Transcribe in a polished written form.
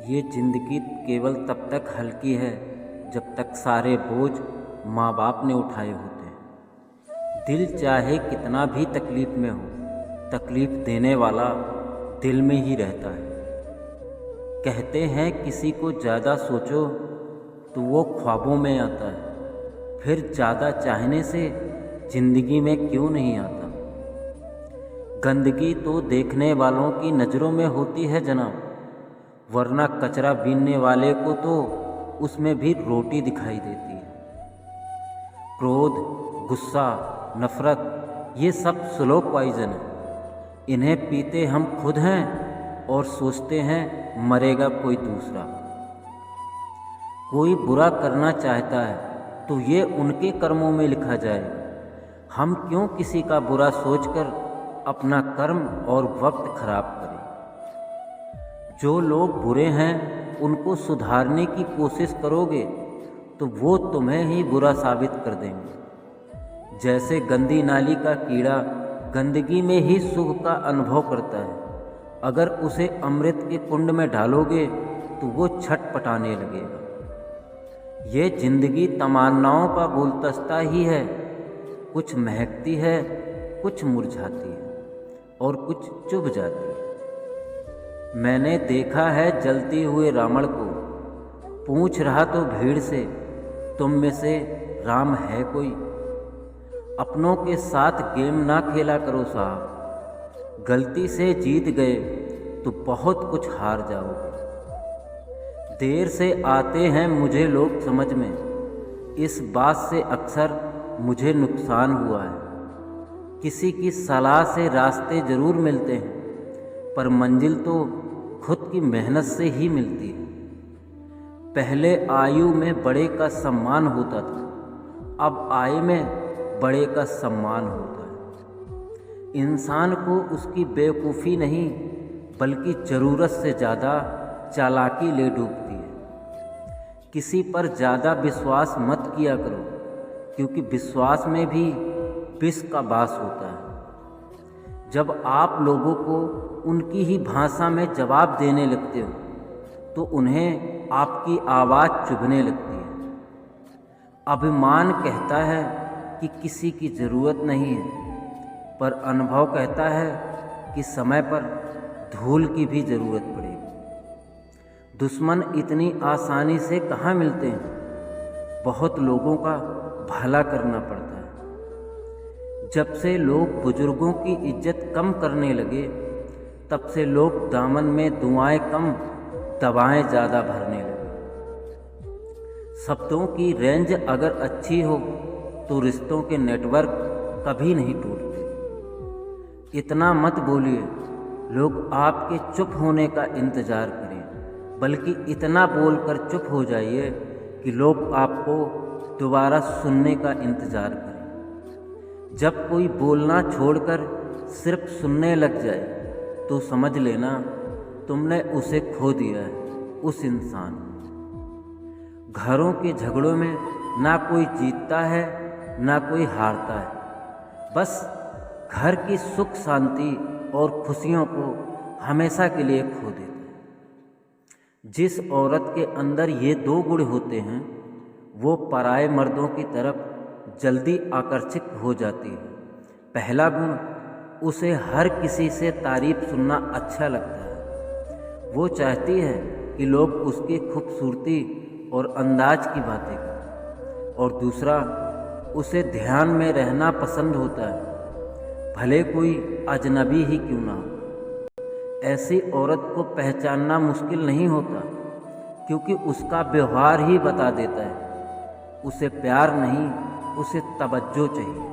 ये ज़िंदगी केवल तब तक हल्की है जब तक सारे बोझ माँ बाप ने उठाए होते हैं। दिल चाहे कितना भी तकलीफ़ में हो, तकलीफ़ देने वाला दिल में ही रहता है। कहते हैं किसी को ज़्यादा सोचो तो वो ख्वाबों में आता है, फिर ज़्यादा चाहने से ज़िंदगी में क्यों नहीं आता। गंदगी तो देखने वालों की नज़रों में होती है जनाब, वरना कचरा बीनने वाले को तो उसमें भी रोटी दिखाई देती है। क्रोध, गुस्सा, नफ़रत ये सब स्लो पॉइज़न है। इन्हें पीते हम खुद हैं और सोचते हैं मरेगा कोई दूसरा। कोई बुरा करना चाहता है तो ये उनके कर्मों में लिखा जाएगा। हम क्यों किसी का बुरा सोचकर अपना कर्म और वक्त खराब करें। जो लोग बुरे हैं उनको सुधारने की कोशिश करोगे तो वो तुम्हें ही बुरा साबित कर देंगे। जैसे गंदी नाली का कीड़ा गंदगी में ही सुख का अनुभव करता है, अगर उसे अमृत के कुंड में डालोगे तो वो छटपटाने लगेगा। ये जिंदगी तमन्नाओं का गुलदस्ता ही है, कुछ महकती है, कुछ मुरझाती है और कुछ चुभ जाती है। मैंने देखा है जलती हुए रावण को, पूछ रहा तो भीड़ से तुम में से राम है कोई। अपनों के साथ गेम ना खेला करो साहब, गलती से जीत गए तो बहुत कुछ हार जाओगे। देर से आते हैं मुझे लोग समझ में, इस बात से अक्सर मुझे नुकसान हुआ है। किसी की सलाह से रास्ते ज़रूर मिलते हैं, पर मंजिल तो खुद की मेहनत से ही मिलती है। पहले आयु में बड़े का सम्मान होता था, अब आय में बड़े का सम्मान होता है। इंसान को उसकी बेवकूफ़ी नहीं बल्कि ज़रूरत से ज़्यादा चालाकी ले डूबती है। किसी पर ज़्यादा विश्वास मत किया करो, क्योंकि विश्वास में भी विष का वास होता है। जब आप लोगों को उनकी ही भाषा में जवाब देने लगते हो तो उन्हें आपकी आवाज़ चुभने लगती है। अभिमान कहता है कि किसी की ज़रूरत नहीं है, पर अनुभव कहता है कि समय पर धूल की भी ज़रूरत पड़ेगी। दुश्मन इतनी आसानी से कहाँ मिलते हैं, बहुत लोगों का भला करना पड़ता है। जब से लोग बुजुर्गों की इज्जत कम करने लगे, तब से लोग दामन में दुआएं कम दवाएं ज़्यादा भरने लगे। शब्दों की रेंज अगर अच्छी हो तो रिश्तों के नेटवर्क कभी नहीं टूटते। इतना मत बोलिए लोग आपके चुप होने का इंतज़ार करें, बल्कि इतना बोलकर चुप हो जाइए कि लोग आपको दोबारा सुनने का इंतज़ार करें। जब कोई बोलना छोड़कर सिर्फ सुनने लग जाए तो समझ लेना तुमने उसे खो दिया है, उस इंसान को। घरों के झगड़ों में ना कोई जीतता है ना कोई हारता है, बस घर की सुख शांति और खुशियों को हमेशा के लिए खो देते हैं। जिस औरत के अंदर ये दो गुण होते हैं वो पराए मर्दों की तरफ जल्दी आकर्षित हो जाती है। पहला गुण, उसे हर किसी से तारीफ सुनना अच्छा लगता है। वो चाहती है कि लोग उसकी खूबसूरती और अंदाज की बातें करें। और दूसरा, उसे ध्यान में रहना पसंद होता है, भले कोई अजनबी ही क्यों ना हो। ऐसी औरत को पहचानना मुश्किल नहीं होता, क्योंकि उसका व्यवहार ही बता देता है। उसे प्यार नहीं, उसे तवज्जो चाहिए।